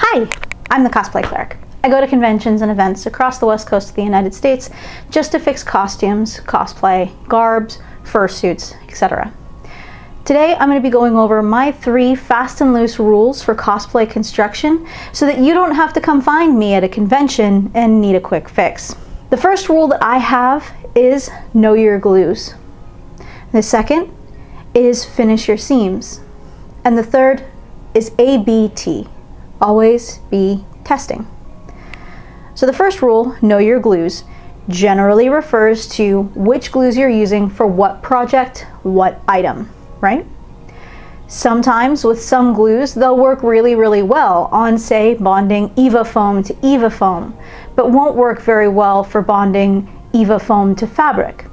Hi, I'm the Cosplay Cleric. I go to conventions and events across the west coast of the United States just to fix costumes, cosplay, garbs, fursuits, etc. Today I'm going to be going over my 3 fast and loose rules for cosplay construction so that you don't have to come find me at a convention and need a quick fix. The first rule that I have is know your glues. The second is finish your seams. And the third is ABT. Always be testing. So the first rule, know your glues, generally refers to which glues you're using for what project, what item, right? Sometimes with some glues, they'll work really, really well on, say, bonding EVA foam to EVA foam, but won't work very well for bonding EVA foam to fabric.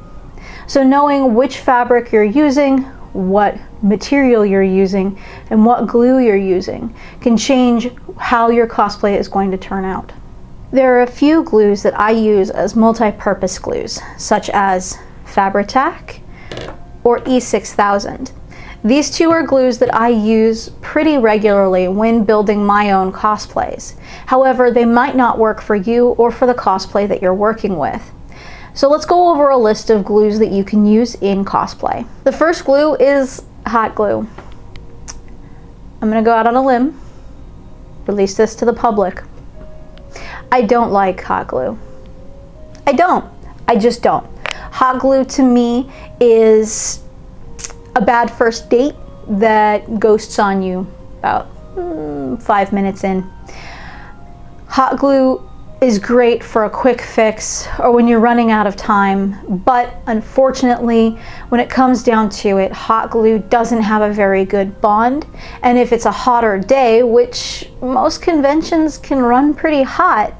So knowing which fabric you're using, what material you're using, and what glue you're using can change how your cosplay is going to turn out. There are a few glues that I use as multi-purpose glues, such as Fabri-Tac or E6000. These two are glues that I use pretty regularly when building my own cosplays. However, they might not work for you or for the cosplay that you're working with. So let's go over a list of glues that you can use in cosplay. The first glue is hot glue. I'm gonna go out on a limb, release this to the public. I don't like hot glue. I just don't. Hot glue to me is a bad first date that ghosts on you about 5 minutes in. Hot glue is great for a quick fix or when you're running out of time, but unfortunately, when it comes down to it, hot glue doesn't have a very good bond. And if it's a hotter day, which most conventions can run pretty hot,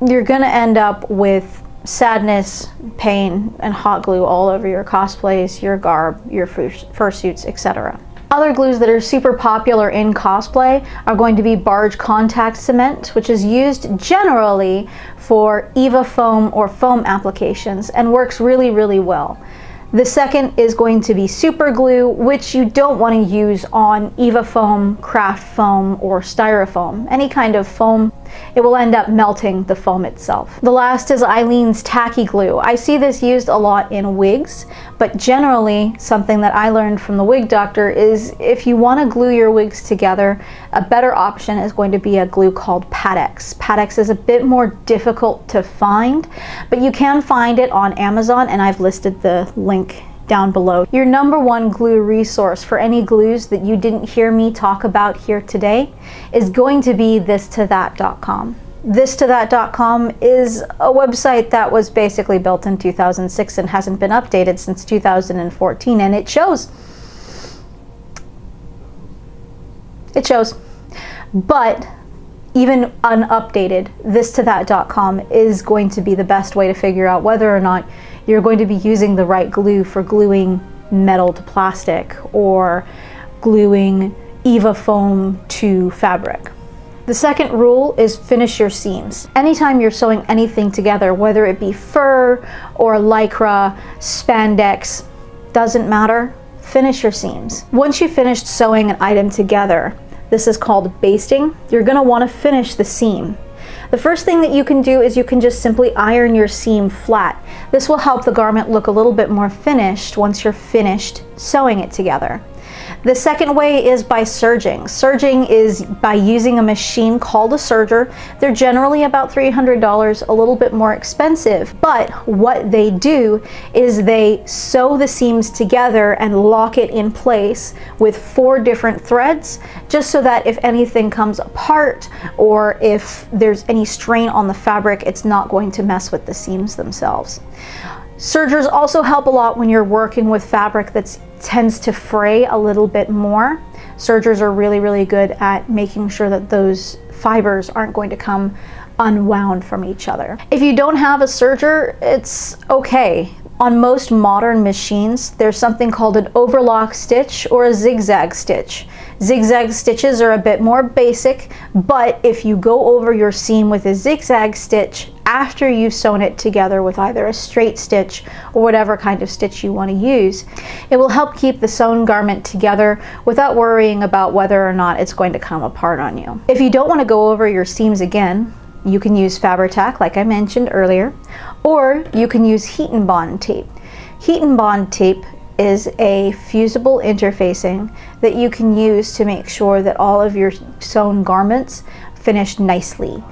you're gonna end up with sadness, pain, and hot glue all over your cosplays, your garb, your fursuits, etc. Other glues that are super popular in cosplay are going to be Barge contact cement, which is used generally for EVA foam or foam applications and works really, really well. The second is going to be super glue, which you don't want to use on EVA foam, craft foam, or styrofoam. Any kind of foam, it will end up melting the foam itself. The last is Eileen's tacky glue. I see this used a lot in wigs, but generally something that I learned from the wig doctor is if you want to glue your wigs together, a better option is going to be a glue called Pattex. Pattex is a bit more difficult to find, but you can find it on Amazon, and I've listed the link down below. Your #1 glue resource for any glues that you didn't hear me talk about here today is going to be thistothat.com. Thistothat.com is a website that was basically built in 2006 and hasn't been updated since 2014, and it shows. It shows. But even unupdated, thistothat.com is going to be the best way to figure out whether or not you're going to be using the right glue for gluing metal to plastic or gluing EVA foam to fabric. The second rule is finish your seams. Anytime you're sewing anything together, whether it be fur or lycra, spandex, doesn't matter, finish your seams. Once you've finished sewing an item together, this is called basting, you're gonna wanna finish the seam. The first thing that you can do is you can just simply iron your seam flat. This will help the garment look a little bit more finished once you're finished sewing it together. The second way is by serging. Serging is by using a machine called a serger. They're generally about $300, a little bit more expensive, but what they do is they sew the seams together and lock it in place with 4 different threads, just so that if anything comes apart or if there's any strain on the fabric, it's not going to mess with the seams themselves. Sergers also help a lot when you're working with fabric that tends to fray a little bit more. Sergers are really, really good at making sure that those fibers aren't going to come unwound from each other. If you don't have a serger, it's okay. On most modern machines, there's something called an overlock stitch or a zigzag stitch. Zigzag stitches are a bit more basic, but if you go over your seam with a zigzag stitch, after you've sewn it together with either a straight stitch or whatever kind of stitch you want to use. It will help keep the sewn garment together without worrying about whether or not it's going to come apart on you. If you don't want to go over your seams again, you can use Fabri-Tac like I mentioned earlier, or you can use heat and bond tape. Heat and bond tape is a fusible interfacing that you can use to make sure that all of your sewn garments finish nicely.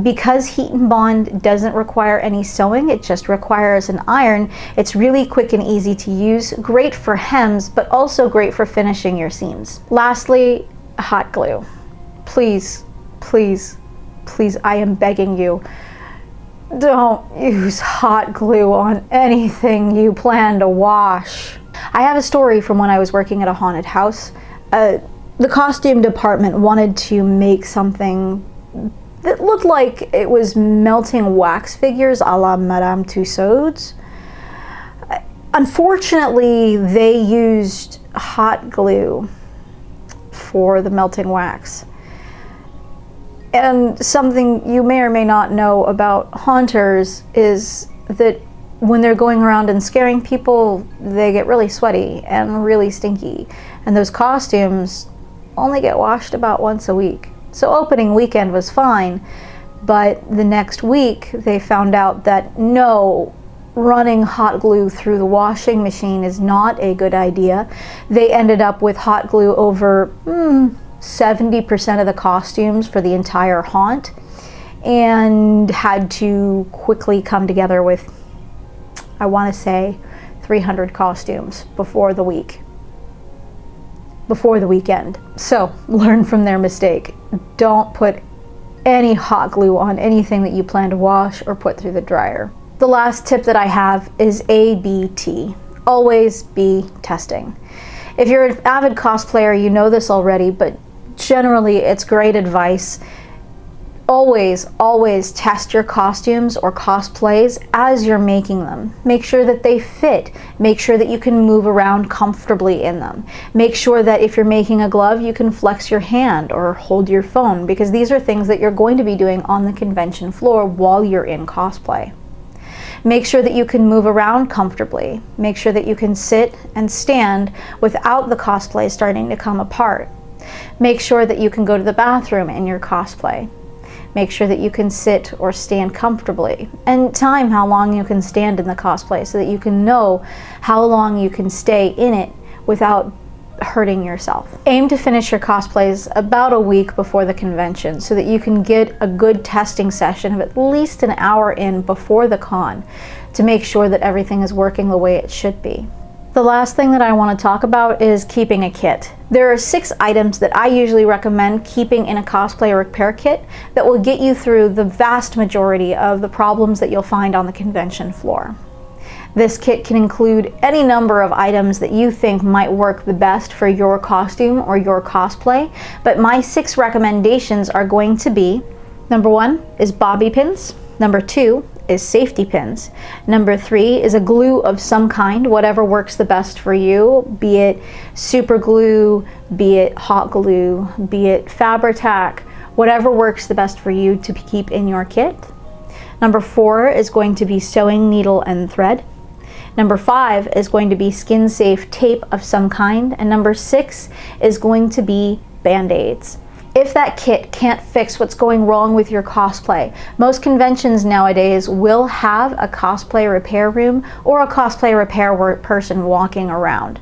Because heat and bond doesn't require any sewing, it just requires an iron, it's really quick and easy to use, great for hems, but also great for finishing your seams. Lastly, hot glue. Please, please, please, I am begging you, don't use hot glue on anything you plan to wash. I have a story from when I was working at a haunted house. The costume department wanted to make something that looked like it was melting wax figures a la Madame Tussauds. Unfortunately, they used hot glue for the melting wax. And something you may or may not know about haunters is that when they're going around and scaring people, they get really sweaty and really stinky. And those costumes only get washed about once a week. So opening weekend was fine, but the next week they found out that no, running hot glue through the washing machine is not a good idea. They ended up with hot glue over 70% of the costumes for the entire haunt, and had to quickly come together with, I want to say, 300 costumes before the weekend. So learn from their mistake. Don't put any hot glue on anything that you plan to wash or put through the dryer. The last tip that I have is ABT. Always be testing. If you're an avid cosplayer, you know this already, but generally it's great advice. Always, always test your costumes or cosplays as you're making them. Make sure that they fit. Make sure that you can move around comfortably in them. Make sure that if you're making a glove, you can flex your hand or hold your phone, because these are things that you're going to be doing on the convention floor while you're in cosplay. Make sure that you can move around comfortably. Make sure that you can sit and stand without the cosplay starting to come apart. Make sure that you can go to the bathroom in your cosplay. Make sure that you can sit or stand comfortably, and time how long you can stand in the cosplay so that you can know how long you can stay in it without hurting yourself. Aim to finish your cosplays about a week before the convention so that you can get a good testing session of at least an hour in before the con to make sure that everything is working the way it should be. The last thing that I want to talk about is keeping a kit. There are 6 items that I usually recommend keeping in a cosplay repair kit that will get you through the vast majority of the problems that you'll find on the convention floor. This kit can include any number of items that you think might work the best for your costume or your cosplay, but my 6 recommendations are going to be: number 1 is bobby pins, number 2 is safety pins, number 3 is a glue of some kind, whatever works the best for you, be it super glue, be it hot glue, be it Fabri-Tac, whatever works the best for you to keep in your kit. Number 4 is going to be sewing needle and thread. Number 5 is going to be skin-safe tape of some kind, and number 6 is going to be Band-Aids. If that kit can't fix what's going wrong with your cosplay, most conventions nowadays will have a cosplay repair room or a cosplay repair person walking around.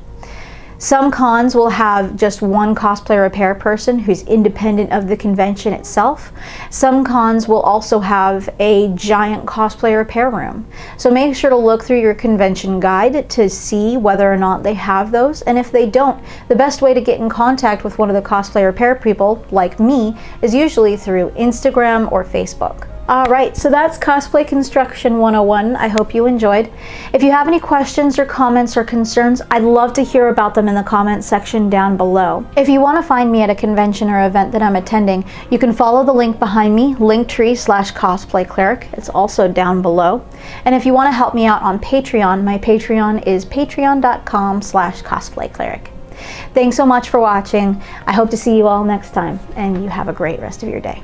Some cons will have just one cosplay repair person who's independent of the convention itself. Some cons will also have a giant cosplay repair room. So make sure to look through your convention guide to see whether or not they have those. And if they don't, the best way to get in contact with one of the cosplay repair people, like me, is usually through Instagram or Facebook. Alright, so that's Cosplay Construction 101. I hope you enjoyed. If you have any questions or comments or concerns, I'd love to hear about them in the comment section down below. If you want to find me at a convention or event that I'm attending, you can follow the link behind me, linktree/Cosplay Cleric. It's also down below. And if you want to help me out on Patreon, my Patreon is patreon.com/Cosplay Cleric. Thanks so much for watching. I hope to see you all next time, and you have a great rest of your day.